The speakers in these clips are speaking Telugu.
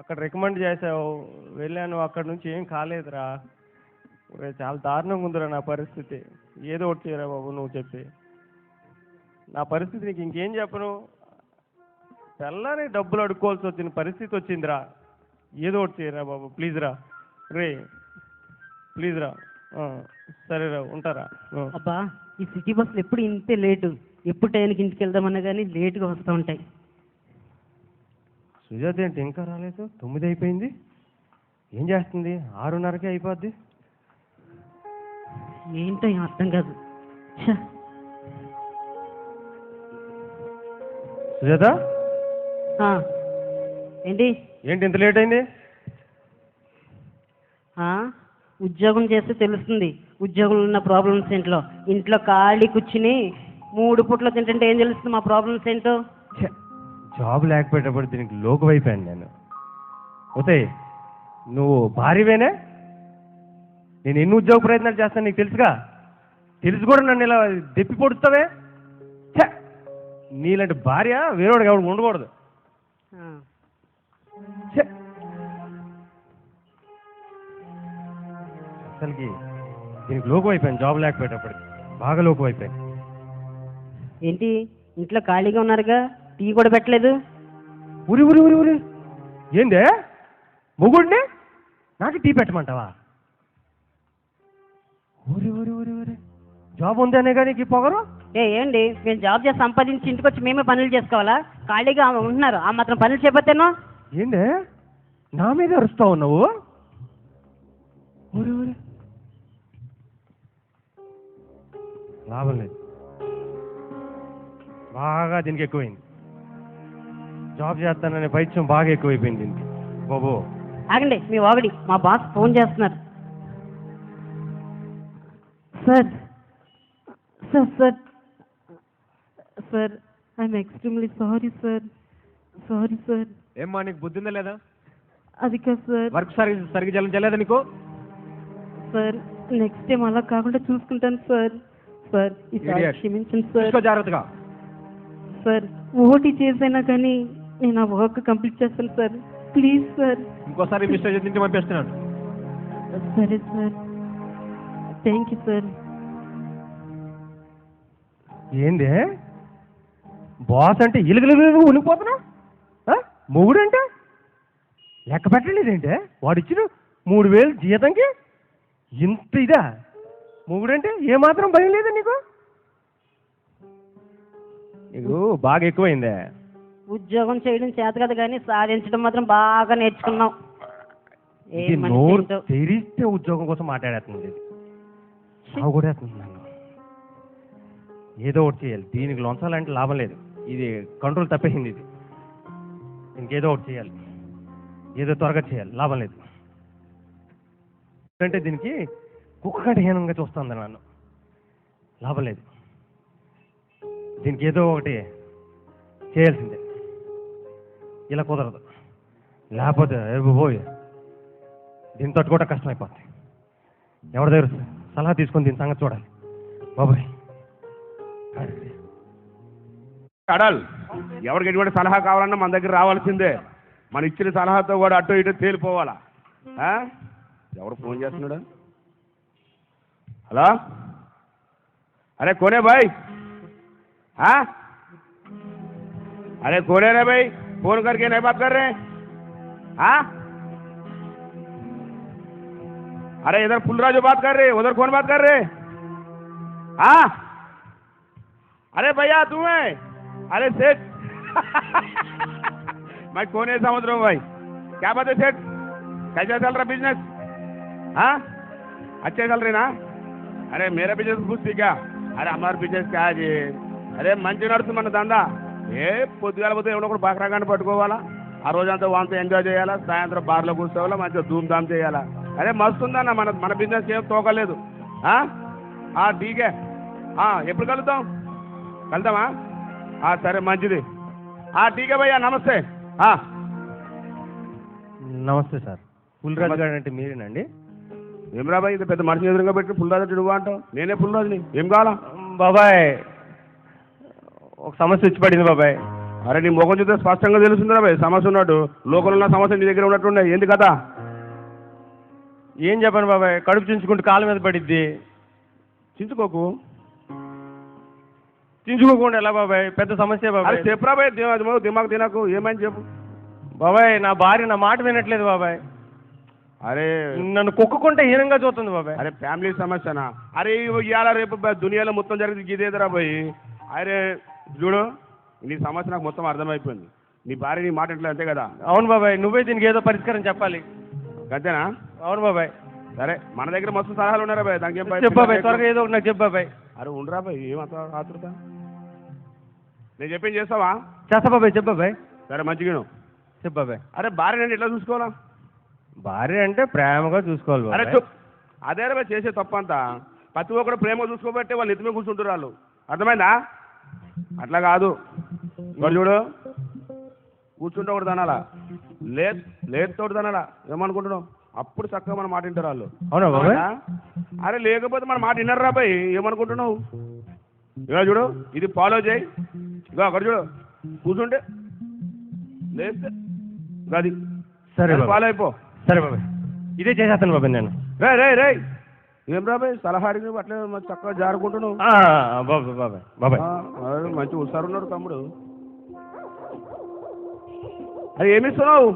అక్కడ రికమెండ్ చేసావు, వెళ్ళాను, అక్కడ నుంచి ఏం కాలేదురా. చాలా దారుణంగా ఉందిరా నా పరిస్థితి. ఏదో ఒకటి చేయరా బాబు నువ్వు చెప్పి. నా పరిస్థితి నీకు ఇంకేం చెప్పను. తెల్లని డబ్బులు అడుక్కోవాల్సి వచ్చిన పరిస్థితి వచ్చిందిరా. ఏదో ఒకటి చేయరా బాబు, ప్లీజ్ రా రే, ప్లీజ్ రా. సరేరా, ఉంటారా. అబ్బా, ఈ సిటీ బస్సులు ఎప్పుడు ఇంతే లేటు. ఎప్పుడు టైంకి ఇంటికి వెళ్దామన్నా కానీ లేటుగా వస్తూ ఉంటాయి. సుజాత ఏంటి ఇంకా రాలేదు? 9 అయిపోయింది. ఏం చేస్తుంది? 6:30కే అయిపోద్ది. ఏంటో ఏం అర్థం కాదు. సుజాత ఏంటి ఏంటి ఇంత లేట్ అయింది? ఉద్యోగం చేస్తే తెలుస్తుంది ఉద్యోగంలో ఉన్న ప్రాబ్లమ్స్ ఏంటో. ఇంట్లో ఖాళీ కూర్చుని 3 పూట్లు తింటుంటే ఏం తెలుస్తుంది మా ప్రాబ్లమ్స్ ఏంటో. జాబ్ లేకపోయేటప్పుడు దీనికి లోకు అయిపోయాను నేను. పోతే నువ్వు భార్యవేనే. నేను ఎన్ని ఉద్యోగ ప్రయత్నాలు చేస్తాను నీకు తెలుసుగా. తెలుసు కూడా నన్ను ఇలా దెప్పి పొడుస్తావే. నీలాంటి భార్య వేరేవాడికి ఎవరికి ఉండకూడదు. అసలుకి దీనికి లోకు అయిపోయాను జాబ్ లేకపోయేటప్పటికి. బాగా లోకు అయిపోయాను. ఏంటి ఇంట్లో ఖాళీగా ఉన్నారుగా, టీ కూడా పెట్టలేదు? ఊరి ఊరి ఊరి ఊరి ఏందే మొగుడిని నాకు టీ పెట్టమంటావా? ఊరి ఊరి ఊరి ఊరి జాబ్ ఉంది అనే కానీ ఈ పొగరు. ఏంటి మేము జాబ్ చేసి సంపాదించి ఇంటికి వచ్చి మేమే పనులు చేసుకోవాలా? ఖాళీగా ఉంటున్నారు, ఆ మాత్రం పనులు చెప్పేను. ఏందే నా మీద అరుస్తావు నువ్వు? ఊరి ఊరి లాభం లేదు. బాగా దీనికి ఎక్కువైంది. జాబ్ చేస్తాననే పైత్యం బాగా ఎక్కువైపోయింది దీనికి. బాబు ఆగండి, మీ వాగడి మా బాస్ ఫోన్ చేస్తున్నారు. Sir sir sir sir, I'm extremely sorry sir. Sorry sir. ఏమ్మా నీకు బుద్ధి ఉందా లేదా? అది కాదు సార్. వర్క్ సరిగ్గా చేయలేదా నీకు? సార్ నెక్స్ట్ టైం అలా కాకుండా చూసుకుంటాను సార్. సార్ ఈసారి క్షమించండి సార్. జాగ్రత్తగా. సార్ ఓటీ చేసైనా కానీ నేను ఆ వర్క్ కంప్లీట్ చేస్తాను సార్. Please sir. ఇంకోసారి మిస్టేక్ చేసి పంపిస్తున్నాను. సరే సార్, థ్యాంక్ యూ సార్. ఏంది బాస్ అంటే ఇలుగులు ఉనిపోతున్నా? మొగుడు అంటే లెక్క పెట్టలేదేంటే? వాడు ఇచ్చిన 3,000 జీతంకి ఇంత ఇదా? మొగుడంటే ఏమాత్రం భయం లేదా నీకు? నీకు బాగా ఎక్కువైందే. ఉద్యోగం చేయడం చేత కదా కానీ సాధించడం మాత్రం బాగా నేర్చుకున్నాం. నోరు తెరిస్తే ఉద్యోగం కోసం మాట్లాడేస్తుంది. సాగుడేస్తుంది నన్ను. ఏదో ఒకటి చేయాలి. దీనికి లొంచాలంటే లాభం లేదు. ఇది కంట్రోల్ తప్పేసింది. ఇది ఇంకేదో ఒకటి చేయాలి. ఏదో త్వరగా చేయాలి, లాభం లేదు. అంటే దీనికి కుక్కటి హీనంగా చూస్తుంది నన్ను. లాభం లేదు. దీనికి ఏదో ఒకటి చేయాల్సిందే. ఇలా కుదరదు. లేకపోతే పోయి దీన్ని తట్టుకోవడం కష్టమైపోతుంది. ఎవరి దగ్గర సలహా తీసుకొని దీని సంగతి చూడాలి బాబాయ్. అడాల్ ఎవరికి ఎటువంటి సలహా కావాలన్నా మన దగ్గర రావాల్సిందే. మన ఇచ్చిన సలహాతో కూడా అటు ఇటు తేలిపోవాలా. ఎవరు ఫోన్ చేస్తున్నాడు? హలో, అరే కోనే భాయ్. अरे कौन है रे भाई? फोन करके नहीं बात कर रहे? अरे इधर फुलराजू बात कर रहे, उधर कौन बात कर रहे? अरे भैया तू है? अरे सेठ मैं कौन है समझ रहा हूँ भाई. क्या बात है सेठ? कैसा चल रहा बिजनेस? अच्छे चल रहे ना? अरे मेरा बिजनेस पूछती क्या? अरे हमारा बिजनेस क्या है जी? अरे మంచి నడుస్తుంది మన దందా. పొద్దుగాల పోతే ఎవడో ఒకటి బక్రాగాన్ని పట్టుకోవాలా, ఆ రోజంతా వాంతో ఎంజాయ్ చేయాలా, సాయంత్రం బార్లో కూర్చోవాలా, మంచిగా ధూమ్ ధామ్ చేయాలా. అరే మస్తుందన్న మన బిజినెస్ ఏం తోకలేదు. ఠీకే. ఎప్పుడు కలుద్దామా? సరే మంచిది. ఠీకే భయ్యా, నమస్తే. నమస్తే సార్. పుల్రాజు గారు అంటే మీరేనండి? ఏమరా బాయ్, ఇది పెద్ద మనిషి ఎదురుగా పెట్టి పుల్రాజు నువ్వు అంటావు? నేనే పుల్రాజుని. ఏం కావాలా బాబాయ్? ఒక సమస్య వచ్చి పడింది బాబాయ్. అరే నీ ముఖం చూస్తే స్పష్టంగా తెలుస్తుందిరా భయ్ సమస్య ఉన్నట్టు. లోకల్ ఉన్న సమస్య నీ దగ్గర ఉన్నట్టుండే. ఏంది కదా? ఏం చెప్పను బాబాయ్, కడుపు చించుకుంటూ కాళ్ళ మీద పడిద్ది. చించుకోకు. చించుకోకుండా ఎలా బాబాయ్, పెద్ద సమస్య అరే బాబాయ్. చెప్పురా భయ్, దిమాగ్ తినకు. ఏమైంది చెప్పు. బాబాయ్ నా భార్య నా మాట వినట్లేదు బాబాయ్. అరే నన్ను కుక్కకుంటే హీనంగా చూస్తుంది బాబాయ్. అరే ఫ్యామిలీ సమస్యనా? అరే ఇవాళ రేపు దునియాలో మొత్తం జరిగింది ఇదేదిరా భయ్. అరే చూడు, నీ సమస్య నాకు మొత్తం అర్థమైపోయింది. నీ భార్య నీ మాట ఎట్లా అంతే కదా? అవును బాబాయ్, నువ్వే దీనికి ఏదో పరిష్కారం చెప్పాలి. అంతేనా? అవును బాబాయ్. సరే మన దగ్గర మస్తు సలహాలు ఉన్నారా భయ్, దానికి ఏం చెప్పు బాబాయ్, త్వరగా ఏదో ఒకటి నాకు చెప్పు బాబాయ్. అరే ఉండరా భయ్, ఏమంత ఆతృత? నేను చెప్పింది చేస్తావా? చేస్తా బాబాయ్, చెప్పు బాబాయ్. సరే మంచిగా చెప్పు బాబాయ్. అరే భార్య నేను ఎట్లా చూసుకోవాలా? భార్య అంటే ప్రేమగా చూసుకోవాలి అరే బాబాయ్. చూప్, అదే భయ్ చేసే తప్పంతా. ప్రతి ఒక్కరు ప్రేమ చూసుకోబట్టే వాళ్ళు ఎత్తుమే కూర్చుంటారు వాళ్ళు. అర్థమైందా? అట్లా కాదు. మరి చూడు, కూర్చుంటే ఒకటి తనాలా, లేతోటి తనాలా. ఏమనుకుంటున్నావు? అప్పుడు చక్కగా మన మాట వింటారు వాళ్ళు. అవునా బాబాయ్? అరే లేకపోతే మన మాట వినర్రా భయ్. ఏమనుకుంటున్నావు? ఇక చూడు, ఇది ఫాలో చేయి. ఇక అక్కడ చూడు, కూర్చుంటే లేస్తే అది సరే ఫాలో బాబాయ్. అయిపో. సరే బాబాయ్, ఇదే చేసేస్తాను బాబాయ్ నేను. రే ఏం రా భయ్, సలహా అడిగిన అట్లే చక్కగా జారుకుంటున్నావు. బాబాయ్ బాబాయ్ బాబాయ్. అరే మంచి హుషారు ఉన్నాడు తమ్ముడు. అరే ఏమిస్తున్నావు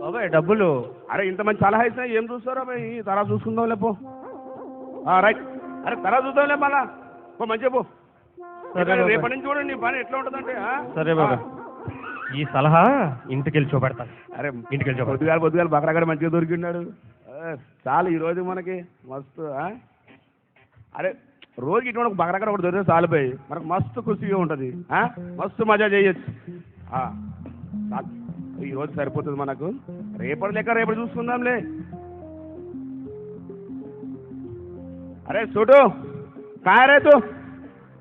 బాబాయ్? డబ్బులు. అరే ఇంత మంచి సలహా ఇచ్చినా ఏం చూస్తారా భయ్? తర్వాత చూసుకుందాం లేపో. రైట్. అరే తర్వాత చూద్దాం లే మళ్ళా. పో మంచిగా పో. రేపటి నుంచి చూడండి నీ పని ఎట్లా ఉంటుందంటే. సరే బాబాయ్, ఈ సలహా ఇంటికి వెళ్ళి చూపెడతాను. అరే ఇంటికి వెళ్ళి చూపెడతాను. పొద్దుగాల బకరగాడు మంచిగా దొరికిన్నాడు. చాలు ఈరోజు మనకి మస్తు. అరే రోజుకి ఇటువంటి బకరగాడు ఒకటి దొరికితే చాలు పోయి మనకు మస్తు ఖుషిగా ఉంటుంది. మస్తు మజా చేయొచ్చు. ఈరోజు సరిపోతుంది మనకు. రేపటి లెక్క రేపటి చూసుకుందాంలే. अरे छोटू कहाँ है रे तू?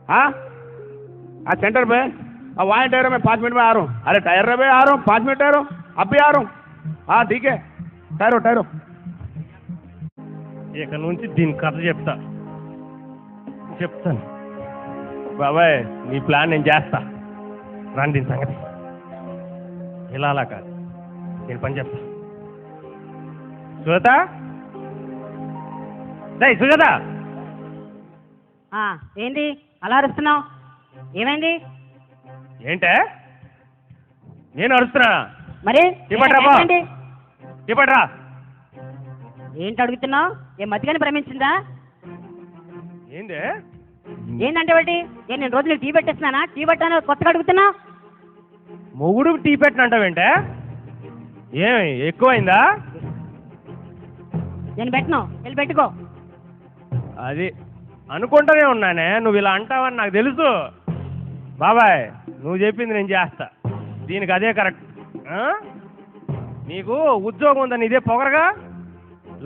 हाँ सेंटर पे। अब वहाँ टायर में 5 मिनट में आ रहा हूँ। अरे टायर में आ रहा हूँ, 5 मिनट ठहरो, अब भी आ रहा हूँ। हाँ ठीक है, ठहरो। ఇక నుంచి దీని కథ చెప్తాను బాబాయ్. నీ ప్లాన్ నేను చేస్తా. రాని దీని సంగతి. ఇలా అలా కాదు, నేను పని చెప్తా. సుజాత, సుజాత. ఏంటి అలా అరుస్తున్నావు? ఏమైంది? ఏంటే నేను అరుస్తున్నా? మరి ఇప్పట్రా. ఏంటి అడుగుతున్నావు? ఏ మతిగాని భ్రమించిందా? ఏంటంటే బట్టి నేను రోజు నీకు టీ పెట్టేస్తున్నానా? టీ పెట్టాను కొత్తగా అడుగుతున్నా. మొగుడు టీ పెట్టినంటావేంటే? ఏమి ఎక్కువైందా? నేను పెట్టను, వెళ్ళి పెట్టుకో. అది అనుకుంటూనే ఉన్నానే, నువ్వు ఇలా అంటావని నాకు తెలుసు. బాబాయ్ నువ్వు చెప్పింది నేను చేస్తా. దీనికి అదే కరెక్ట్. నీకు ఉద్యోగం ఉందని ఇదే పొగరగా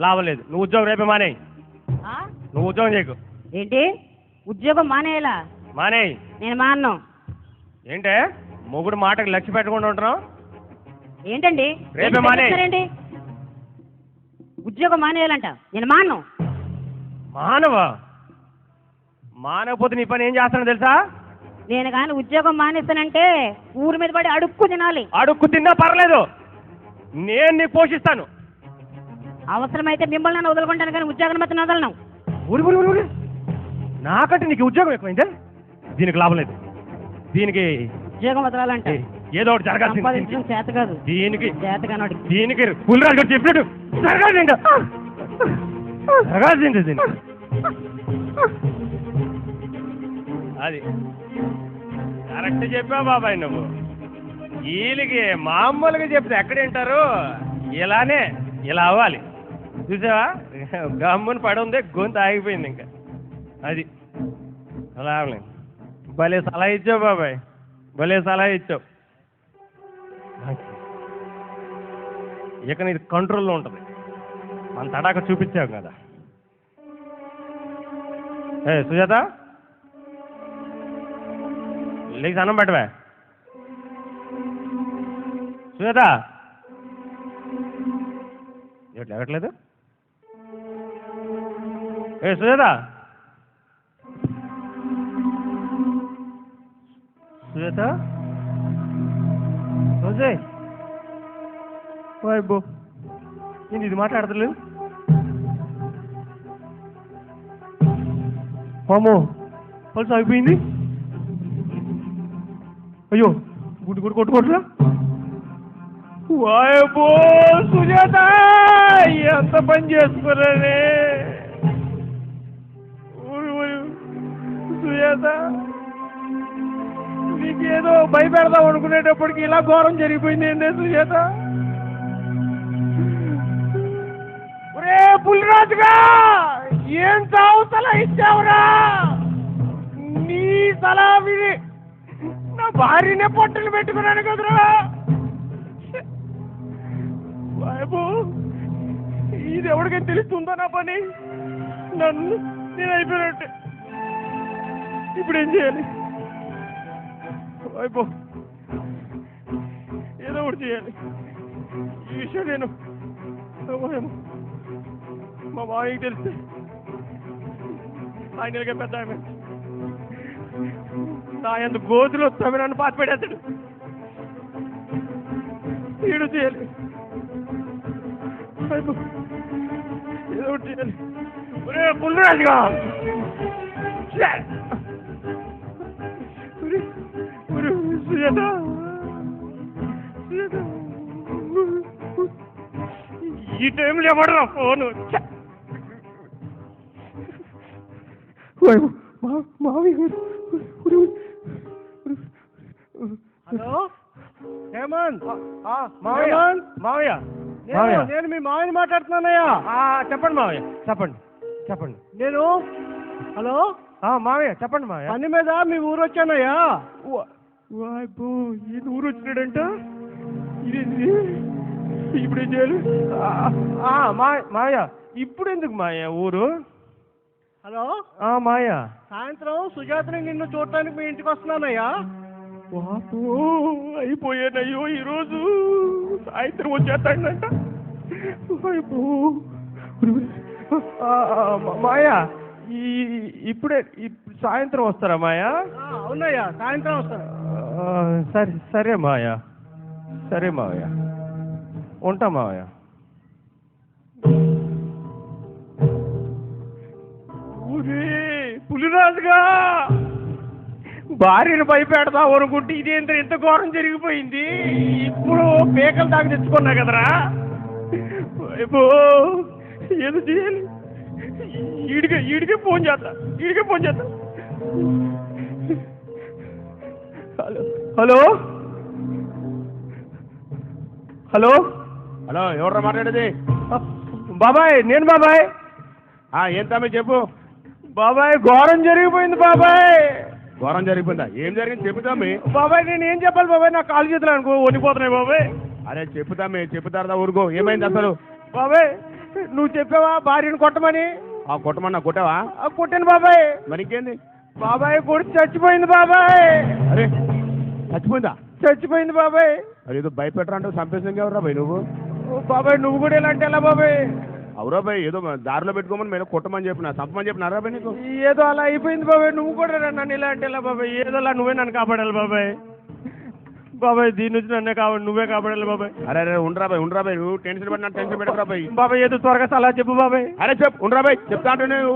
లాభలేదు. నువ్వు ఉద్యోగం రేపే మానేయి. నువ్వు ఉద్యోగం చేయకు. ఏంటి ఉద్యోగం మానేయాలా? మానేయి. నేను మాను. ఏంటే మొగుడు మాటకు లక్ష్య పెట్టకుండా ఉంటున్నావు? ఏంటండి రేపే మానేయండి. ఉద్యోగం మానేయాలంట. నేను మాను. మానకపోతే నీ పని ఏం చేస్తానో తెలుసా? నేను కానీ ఉద్యోగం మానేస్తానంటే ఊరి మీద పడి అడుక్కు తినాలి. అడుక్కు తిన్నా పర్లేదు, నేను నీ పోషిస్తాను. అవసరమైతే మిమ్మల్ని వదులుకుంటాను కానీ ఉద్యోగం మాత్రం వదలను. ఊరి నాకంటే నీకు ఉద్యోగం ఎక్కువైందే. దీనికి లాభం లేదు. దీనికి ఉద్యోగం వదలాలంటే ఏదో ఒకటి జరగాల్సింది. చేత కాదు దీనికి చేత కానోడి. దీనికి పుల్రాజు గారు చెప్పినట్టు జరగాల్సింది దీనికి. అది కరెక్ట్ చెప్పావు బాబాయ్ నువ్వు. వీళ్ళకి మామూలుగా చెప్తే ఎక్కడేంటారు? ఇలానే ఇలా అవ్వాలి. చూసావా గమ్ముని పడి ఉంది, గొంతు ఆగిపోయింది. ఇంకా అది అలా అవ్వలేదు. భలే సలహా ఇచ్చావు బాబాయ్, భలే సలహా ఇచ్చావు. ఇక నీది కంట్రోల్లో ఉంటుంది. మన తడాక చూపించావు కదా. సుజాత లేచి అన్నం పెట్టవే. సుజాత ఎట్లా ఎగట్లేదు? సుజాత సుజాత రోజే అబ్బో నేను ఇది మాట్లాడతలేదు అమ్మో పల్స్ అయిపోయింది అయ్యో గుడ్డు గుడ్డు కొట్టుకోట్లా వాయబో సుజాత ఎంత పని చేసుకున్నానే సుజాత నీకేదో భయపెడదాం అనుకునేటప్పటికి ఇలా ఘోరం జరిగిపోయింది ఏంటే సుజాత ఒరే పులిరాజుగా ఏం చావు తల ఇచ్చావురా నీ తల విని నా భార్యనే పొట్టలు పెట్టుకున్నాను కదరా బాబు ఇది ఎవరికైనా తెలుస్తుందో నా పని నన్ను నేను అయిపోయినట్టే ఇప్పుడు ఏం చేయాలి అయిపో ఏదో ఒకటి చేయాలి ఈ విషయం నేను మా మామయ్యకి తెలిస్తే ఆయనగా పెద్ద ఆమె నా ఎంత గోతులు వస్తామే నన్ను పాత పెట్టేస్తాడు ఈడు చేయాలి ఏదో ఒకటి చేయాలి ఒరే పుల్లరాజుగా సుజాత ఈ టైంలో ఎవడరా ఫోను హలో హేమంత్ మావయ్య నేను మీ మావయ్యని మాట్లాడుతున్నానయ్యా చెప్పండి మావయ్య చెప్పండి నేను హలో మావయ్య చెప్పండి మావయ్య పని మీద మీ ఊరు వచ్చానయ్యా ఈ ఊరు వచ్చినాడంట ఇది ఇప్పుడు ఏం చేయాలి మావయ్య ఇప్పుడు ఎందుకు మావయ్య ఊరు హలో మావయ్య సాయంత్రం సుజాతని నిన్ను చూడటానికి మీ ఇంటికి వస్తున్నానయ్యా అయిపోయానయ్యో ఈరోజు సాయంత్రం వచ్చేస్తాడంట మాయా ఇప్పుడే సాయంత్రం వస్తారా మాయా అవునయ్యా సాయంత్రం వస్తాను సరే మాయా ఉంటా మావయ్య పులిరాజుగా భార్యను భయపెడతావు అనుకుంటే ఇదేంత ఎంత ఘోరం జరిగిపోయింది ఇప్పుడు పేకలు దాకా తెచ్చుకున్నా కదరా ఏదో చేయాలి ఈడికే ఫోన్ చేస్తా హలో హలో హలో ఎవరు మాట్లాడేది బాబాయ్ నేను బాబాయ్ ఏం తమ్మి చెప్పు బాబాయ్ ఘోరం జరిగిపోయింది బాబాయ్ ఘోరం జరిగిపోయిందా ఏం జరిగింది చెప్పుతామి బాబాయ్ నేను ఏం చెప్పాలి బాబాయ్ నా కాలు చేతులు అనుకో వణిపోతున్నాయి బాబాయ్ అరే చెప్పుతామి చెప్పుతారదా ఊరుకో ఏమైంది అసలు బాబాయ్ నువ్వు చెప్పావా భార్యను కొట్టమని కొట్టమన్నా కొట్టావా కొట్టాను బాబాయ్ మరి ఇంకేంది బాబాయ్ కొడుకు చచ్చిపోయింది బాబాయ్ అరే చచ్చిపోయింది బాబాయ్ అది ఏదో భయపెట్టరంటే చంపేసింది ఎవరా బాయ్ నువ్వు బాబాయ్ నువ్వు కూడా ఎలా అంటే ఎలా బాబాయ్ అవురా బాయ్ ఏదో దారిలో పెట్టుకోమని మేము కొట్టమని చెప్పిన చంపమని చెప్పినారా బాయ్ నీకు ఏదో అలా అయిపోయింది బాబాయ్ నువ్వు కూడా నన్ను ఇలా అంటే ఎలా బాబాయ్ ఏదోలా నువ్వే నన్ను కాపాడాలి బాబాయ్ దీని నుంచి నన్నే నువ్వే కాపాడాలి బాబాయ్ అరే ఉండరా బాయ్ నువ్వు టెన్షన్ పడినా టెన్షన్ పెట్టరా బాబాయ్ ఏదో త్వరగా సలహా చెప్పు బాబాయ్ అరే చెప్పు ఉండరా బాయ్ చెప్తా అంటే నేను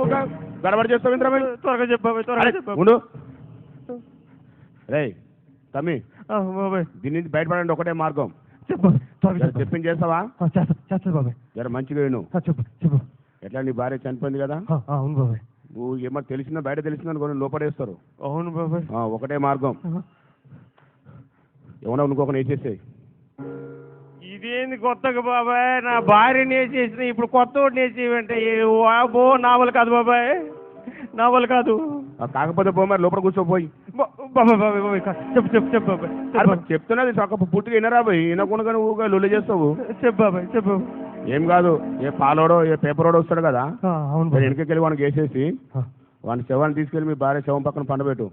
గడబడి చేస్తావు ఇంద్రా బాయ్ త్వరగా చెప్పు బాబాయ్ త్వరగా చెప్పు ఉండు రే తమ్మి బాబాయ్ దీని నుంచి బయటపడండి ఒకటే మార్గం చెప్పు చెప్పింది చేస్తావా చేస్తా బాబాయ్ జర మంచిగా నువ్వు చెప్పు ఎట్లా నీ భార్య చనిపోయింది కదా అవును బాబాయ్ నువ్వు ఏమన్నా తెలిసిందా బయట తెలిసిందా అనుకో లోపడేస్తారు అవును బాబాయ్ ఒకటే మార్గం ఏమన్నా ఇంకొకరు వేసేసాయి ఇదేంది కొత్తగా బాబాయ్ నా భార్యని వేసేసిన ఇప్పుడు కొత్త వాడిని వేసేవంటే నావల్ కాదు బాబాయ్ నావల్ కాదు కాకపోతే పో మరి లోపల కూర్చోపోయి బాబాయ్ చెప్పు బాబాయ్ చెప్తున్నది చక్క పుట్టిగా వినరా పోయి వినకుండా కానీ ఊగా లొల్లి చేస్తావు చెప్పు బాబాయ్ చెప్పు ఏం కాదు ఏ పాలోడో ఏ పేపరోడో వస్తాడు కదా అవును వెనకెళ్ళి వానికి వేసేసి వాని శవాన్ని తీసుకెళ్ళి మీ భార్య శవం పక్కన పండబెట్టు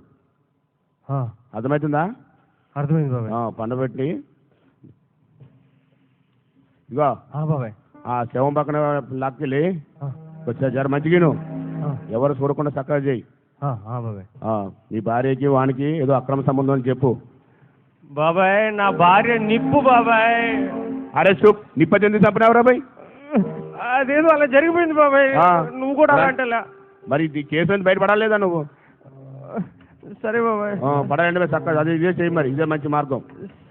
అర్థమవుతుందా అర్థమైంది బాబాయ్ పండబెట్టి ఇగో బాబాయ్ ఆ శవం పక్కన లాక్కెళ్ళి జర మంచిగాను ఎవరు చూడకుండా చక్కగా చేయి బాబాయ్ మీ భార్యకి వానికి ఏదో అక్రమ సంబంధం అని చెప్పు బాబాయ్ నా భార్య నిప్పు బాబాయ్. అరే చూప్ నిప్ప చెంది చంపినావురా భయ్. అదేదో అలా జరిగిపోయింది బాబాయ్. ఆ. నువ్వు కూడా అలా అంటలా. మరి ఇది కేసు నుంచి బయటపడాలేదా నువ్వు? సరే బాబాయ్. పడాలంటే చక్కగా అది ఇదే చేయి, మరి ఇదే మంచి మార్గం.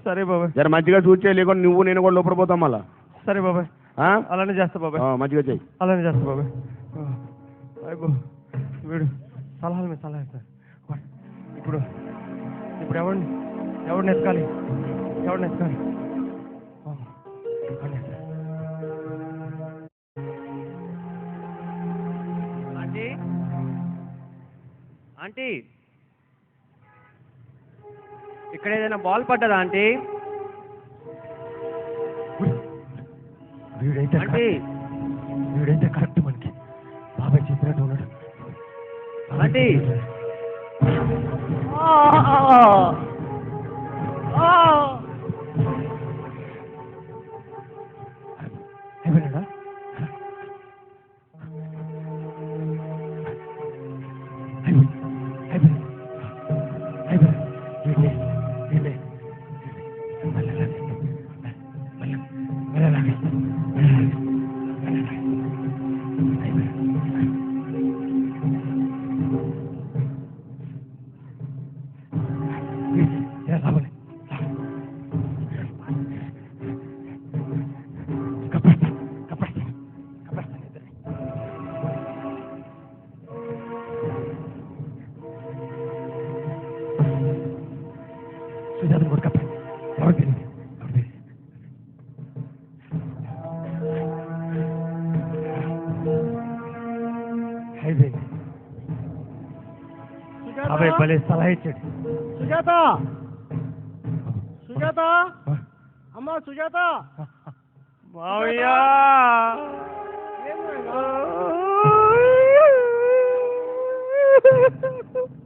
సరే బాబాయ్. జర మంచిగా చూసే, లేకుండా నువ్వు నేను కూడా లోపల పోతాం మళ్ళా. సరే బాబాయ్, అలానే చేస్తా బాబాయ్. మంచిగా చెయ్యి. అలానే చేస్తా బాబాయ్. అయ్యో వీడు సలహాల మీద సలహా ఇస్తారు. ఇప్పుడు ఇప్పుడు ఎవరిని ఎత్తుకాలి? ఆంటీ ఆంటీ, ఇక్కడ ఏదైనా బాల్ పడ్డదా ఆంటీ? వీడైతే కరెక్ట్ మనకి బాబాయ్ చెప్పినట్టు ఉన్నాడు. ఆంటీ అయిపోయినాడా? సుజాతను కూడా కప్పండి. ఎవరు తెలియదు. అయిపోయింది. అబ్బాయి భలే సలహా ఇచ్చాడు. సుజాత, అమ్మా సుజాత. మావయ్య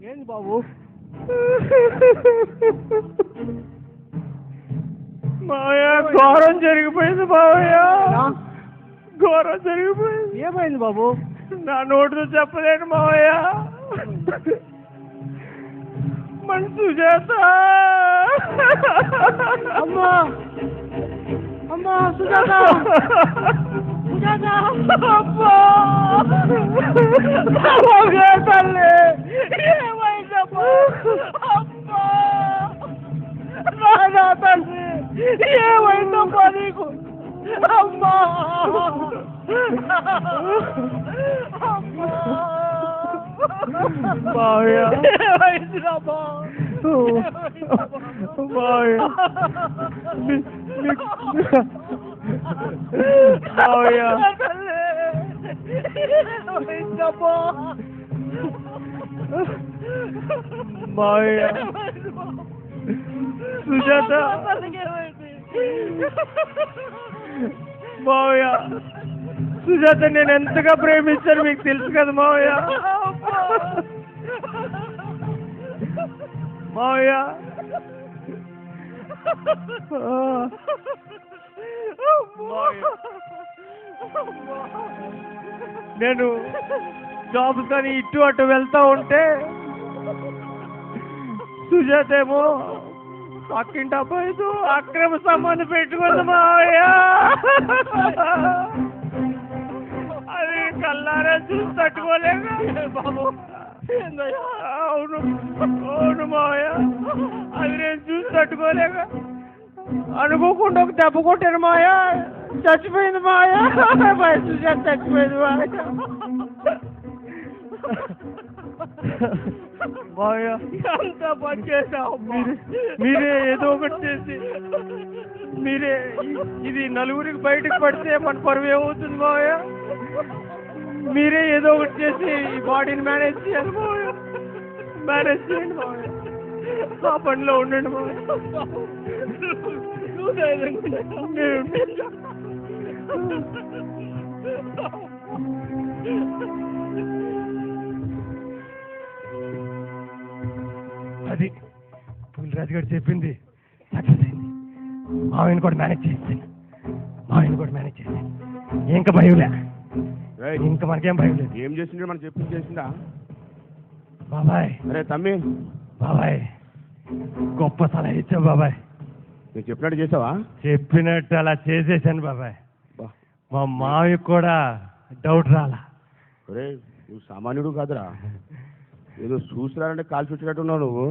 ఏంది బాబు? మావయ్య ఘోరం జరిగిపోయింది మావయ్య, ఘోరం జరిగిపోయింది. ఏమైంది బాబు? నా నోటితో చెప్పలేను మావయ్య. మన సుజాత. అమ్మా సుజాత, అమ్మా తల్లి ఏమైందమ్మా? అమ్మా తల్లి ఏమైందమ్మా నీకు? అమ్మా మావయ్య ఏమైందిరామ్మా? మావయ్య మావయ్య సుజాత. మావయ్య సుజాత నేను ఎంతగా ప్రేమించాను మీకు తెలుసు కదా మావయ్య. మావయ్య నేను జాబ్ కానీ ఇటు అటు వెళ్తా ఉంటే సుజాత ఏమో పక్కింటి అబ్బాయితో అక్రమ సంబంధం పెట్టుకుంది మావయ్య. అది కల్లారా చూసి తట్టుకోలేక బాబు. అవును అవును మావయ్య, అది నేను చూసి తట్టుకోలేక అనుకోకుండా ఒక దెబ్బ కొట్టాను మావయ్య. చచ్చిపోయింది మావయ్య. సుజాత చచ్చిపోయింది మావయ్య. మావయ్య అంతా పని చేసావు. మీరే ఏదో ఒకటి చేసి మీరే ఇది నలుగురికి బయటకు పడితే మన పరువు ఏమవుతుంది మావయ్య? మీరే ఏదో ఒకటి చేసి ఈ బాడీని మేనేజ్ చేయాలి మావయ్య. మేనేజ్ చేయండి మావయ్య. ఆ పనిలో ఉండండి మావయ్య. అది పులిరాజు గారు చెప్పింది సక్సెస్ అయింది. మావయ్యని కూడా మేనేజ్ చేస్తాను. ఇంకా భయంలే, ఇంకా మనకేం భయం లేదు. ఏం చేసిండే మనం చెప్పింది చేసిందా బాబాయ్? అరే తమ్మి, బాబాయ్ గొప్ప సలహా ఇచ్చావు బాబాయ్. నేను చెప్పినట్టు చేసావా? చెప్పినట్టు అలా చేసేసాను బాబాయ్. బా, మా మావి కూడా డౌట్ రాలా. ఒరే నువ్వు సామాన్యుడు కాదురా, ఏదో చూసిరారంటే కాలు చుట్టినట్టున్నావు నువ్వు.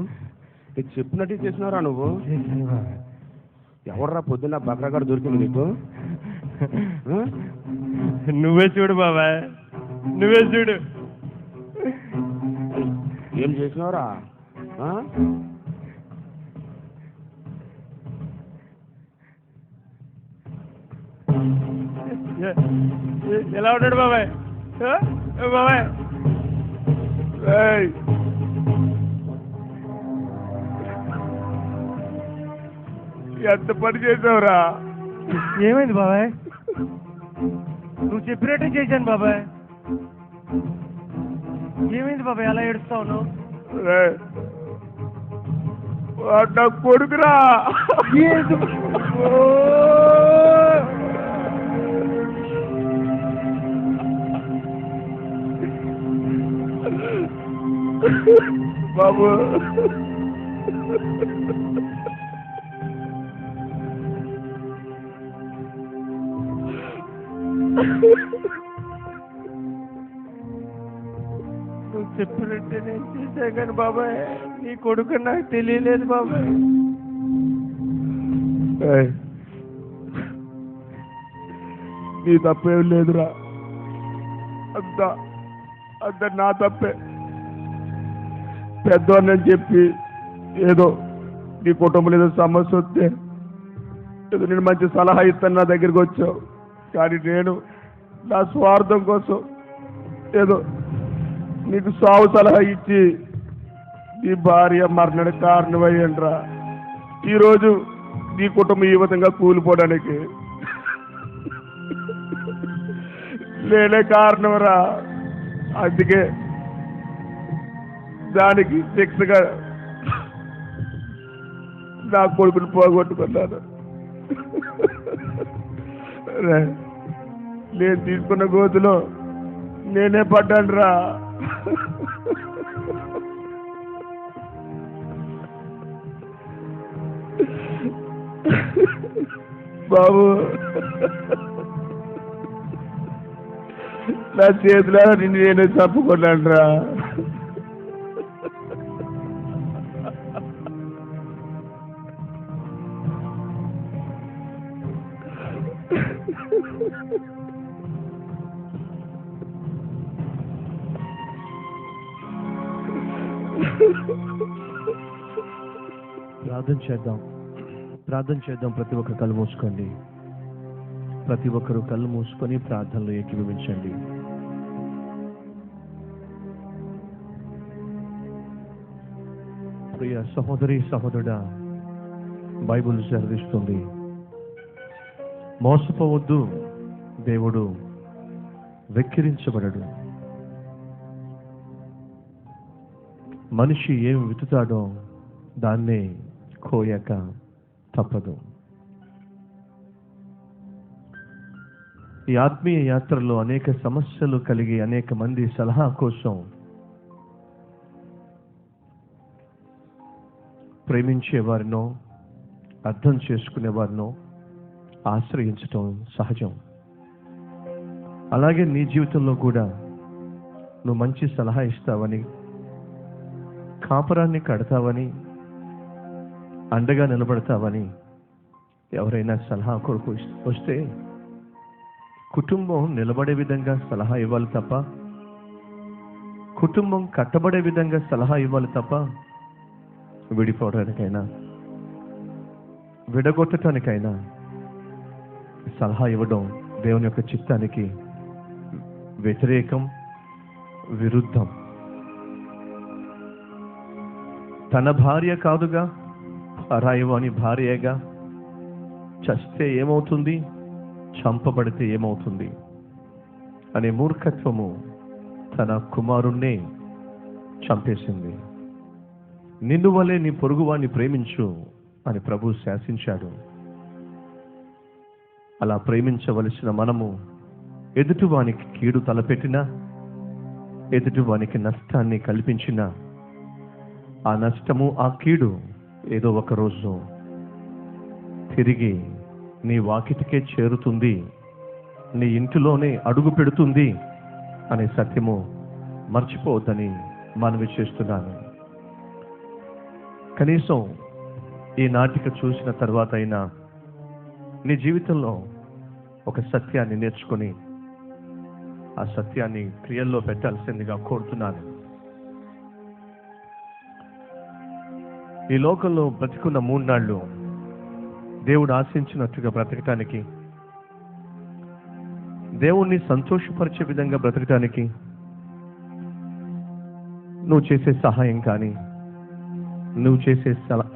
నీకు చెప్పినట్టు చేసినారా నువ్వు? చేశాను బాబాయ్. ఎవడరా పొద్దున్న బక్రాగాడు దొరికింది నీకు? ఆ? నువ్వే చూడు బాబాయ్, నువ్వే చూడు. ఏం చేసినావురా? ఆ? ఎలా ఉన్నాడు బాబాయ్? ఆ? బాబాయ్ ఏయ్! ఎంత పని చేసావురా? ఏమైంది బాబాయ్? నువ్వు చెప్పినట్టే చేశాను బాబాయ్. ఏమైంది బాబాయ్ అలా ఏడుస్తావు నువ్వు? ఏయ్! వాడు నా కొడుకురా. బాబు నువ్వు చెప్పినట్టే నేను చేశా కానీ బాబాయ్ నీ కొడుకు నాకు తెలియలేదు బాబాయ్. ఏయ్! నీ తప్పేం లేదురా, అంతా అంత నా తప్పే. పెద్దవాడిని చెప్పి ఏదో నీ కుటుంబంలో ఏదో సమస్య వస్తే ఏదో నేను మంచి సలహా ఇస్తాను నా దగ్గరికి వచ్చావు. కానీ నేను నా స్వార్థం కోసం ఏదో నీకు సావు సలహా ఇచ్చి నీ భార్య మరణానికి కారణమయ్యండ్రా. ఈరోజు నీ కుటుంబం ఈ విధంగా కూలిపోవడానికి నేనే కారణంరా. అందుకే దానికి శిక్షగా నా కొడుకుని పోగొట్టుకున్నాను. నేను తీసుకున్న గోతులో నేనే పడ్డాను రా. బాబు నా చేతిలో నిన్ను నేనే చంపుకున్నాను రా. ప్రార్థన చేద్దాం. ప్రతి ఒక్కరు కళ్ళు మూసుకోండి. ప్రతి ఒక్కరు కళ్ళు మూసుకొని ప్రార్థనలో ఏకీభవించండి. ప్రియ సహోదరి సహోదరుడా, బైబిల్ సెలవిస్తుంది, మోసపోవద్దు, దేవుడు వెక్కిరించబడడు. మనిషి ఏం విత్తుతాడో దాన్నే కోయక తప్పదు. ఈ ఆత్మీయ యాత్రలో అనేక సమస్యలు కలిగి అనేక మంది సలహా కోసం ప్రేమించేవారినో అర్థం చేసుకునేవారినో ఆశ్రయించటం సహజం. అలాగే నీ జీవితంలో కూడా నువ్వు మంచి సలహా ఇస్తావని, కాపురాన్ని కడతావని, అండగా నిలబడతావని ఎవరైనా సలహా కొరకు వస్తే కుటుంబం నిలబడే విధంగా సలహా ఇవ్వాలి తప్ప, కుటుంబం కట్టబడే విధంగా సలహా ఇవ్వాలి తప్ప, విడిపోవడానికైనా విడగొట్టడానికైనా సలహా ఇవ్వడం దేవుని యొక్క చిత్తానికి వ్యతిరేకం, విరుద్ధం. తన భార్య కాదుగా, పరాయివాని భార్యగా చస్తే ఏమవుతుంది, చంపబడితే ఏమవుతుంది అనే మూర్ఖత్వము తన కుమారుణ్ణే చంపేసింది. నిన్ను వలె నీ పొరుగువాణ్ణి ప్రేమించు అని ప్రభు శాసించాడు. అలా ప్రేమించవలసిన మనము ఎదుటివానికి కీడు తలపెట్టినా, ఎదుటివానికి నష్టాన్ని కల్పించినా ఆ నష్టము, ఆ కీడు ఏదో ఒక రోజు తిరిగి నీ వాకిటికే చేరుతుంది, నీ ఇంటిలోనే అడుగు పెడుతుంది అనే సత్యము మర్చిపోవద్దని మనవి చేస్తున్నాను. కనీసం ఈ నాటిక చూసిన తర్వాత అయినా నీ జీవితంలో ఒక సత్యాన్ని నేర్చుకొని ఆ సత్యాన్ని క్రియల్లో పెట్టాల్సిందిగా కోరుతున్నాను. ఈ లోకంలో బ్రతికున్న 3 నాళ్ళు దేవుడు ఆశించినట్టుగా బ్రతకటానికి, దేవుణ్ణి సంతోషపరిచే విధంగా బ్రతకటానికి నువ్వు చేసే సహాయం కానీ,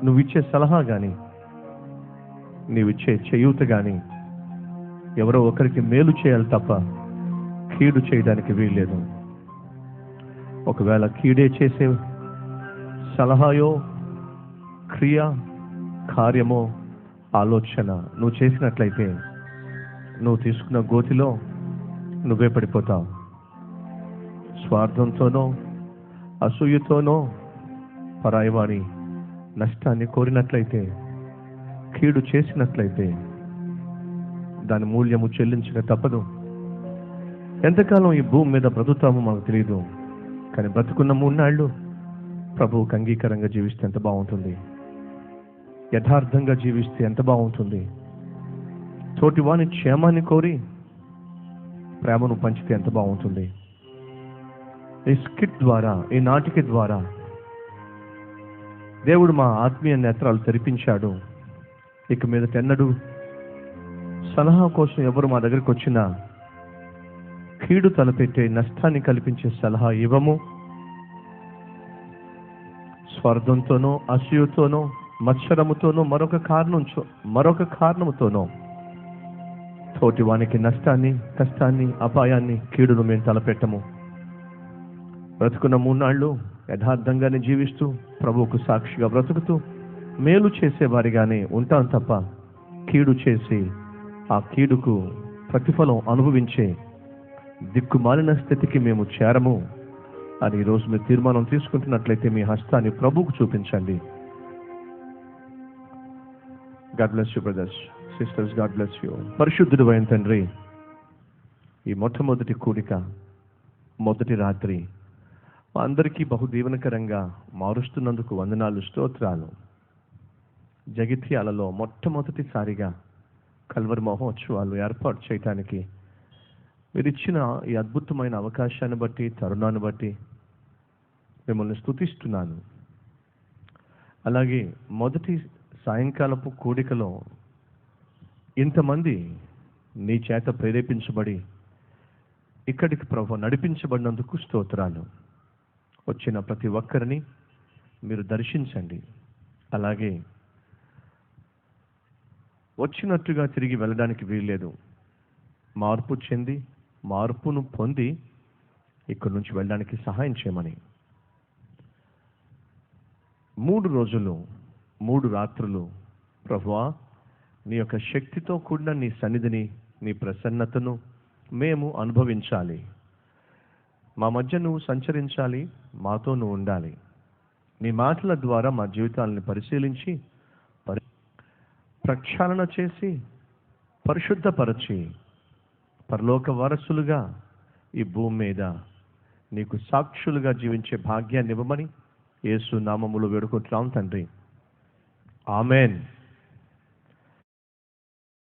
నువ్విచ్చే సలహా కానీ, నీవిచ్చే చేయూత కానీ ఎవరో ఒకరికి మేలు చేయాలి తప్ప కీడు చేయడానికి వీల్లేదు. ఒకవేళ కీడే చేసే సలహాయో, క్రియ, కార్యమో, ఆలోచన నువ్వు చేసినట్లయితే నువ్వు తీసుకున్న గోతిలో నువ్వే పడిపోతావు. స్వార్థంతోనో, అసూయతోనో పరాయివాడి నష్టాన్ని కోరినట్లయితే, కీడు చేసినట్లయితే దాని మూల్యము చెల్లించక తప్పదు. ఎంతకాలం ఈ భూమి మీద బ్రతుకుతామో మాకు తెలియదు, కానీ బ్రతుకున్న 3 నాళ్ళు ప్రభువుకు అంగీకారంగా జీవిస్తే ఎంత బాగుంటుంది, యథార్థంగా జీవిస్తే ఎంత బాగుంటుంది, తోటివాని క్షేమాన్ని కోరి ప్రేమను పంచితే ఎంత బాగుంటుంది. ఈ స్కిట్ ద్వారా, ఈ నాటిక ద్వారా దేవుడు మా ఆత్మీయ నేత్రాలు తెరిపించాడు. ఇక మీద ఎన్నడూ సలహా కోసం ఎవరు మా దగ్గరికి వచ్చినా కీడు తలపెట్టే, నష్టాన్ని కల్పించే సలహా ఇవ్వము. స్వార్థంతోనో, అసూయతోనో, మత్సరముతోనో, మరొక కారణముతోనో తోటివానికి నష్టాన్ని, కష్టాన్ని, అపాయాన్ని, కీడును మేము తలపెట్టము. బ్రతుకున్న 3 నాళ్ళు యథార్థంగానే జీవిస్తూ ప్రభువుకు సాక్షిగా బ్రతుకుతూ మేలు చేసేవారిగానే ఉంటాం తప్ప కీడు చేసి ఆ కీడుకు ప్రతిఫలం అనుభవించే దిక్కుమాలిన స్థితికి మేము చేరము అని ఈరోజు మీరు తీర్మానం తీసుకుంటున్నట్లయితే మీ హస్తాన్ని ప్రభువుకు చూపించండి. God bless you brothers, sisters, God bless you. పరిశుద్ధుడు అయిన తండ్రి, ఈ మొట్టమొదటి కూడిక, మొదటి రాత్రి మా అందరికీ బహుదీవనకరంగా మారుస్తున్నందుకు వందనాలు, స్తోత్రాలు. జగిత్యాలలో మొట్టమొదటిసారిగా కల్వరి మహోత్సవాలు ఏర్పాటు చేయటానికి మీరు ఇచ్చిన ఈ అద్భుతమైన అవకాశాన్ని బట్టి, తరుణాన్ని బట్టి మిమ్మల్ని స్తుతిస్తున్నాను. అలాగే మొదటి సాయంకాలపు కూడికలో ఇంతమంది నీ చేత ప్రేరేపించబడి ఇక్కడికి ప్రభు నడిపించబడినందుకు స్తోత్రాలు. వచ్చిన ప్రతి ఒక్కరిని మీరు దర్శించండి. అలాగే వచ్చినట్టుగా తిరిగి వెళ్ళడానికి వీల్లేదు. మార్పు చెంది, మార్పును పొంది ఇక్కడి నుంచి వెళ్ళడానికి సహాయం చేయమని 3 రోజులు 3 రాత్రులు ప్రభువా నీ యొక్క శక్తితో కూడిన నీ సన్నిధిని, నీ ప్రసన్నతను మేము అనుభవించాలి. మా మధ్య నువ్వు సంచరించాలి, మాతో నువ్వు ఉండాలి. నీ మాటల ద్వారా మా జీవితాలను పరిశీలించి ప్రక్షాళన చేసి పరిశుద్ధపరచి పరలోక వారసులుగా ఈ భూమి మీద నీకు సాక్షులుగా జీవించే భాగ్యాన్ని ఇవ్వమని యేసు నామములో వేడుకుంటున్నాం తండ్రి. ఆమెన్.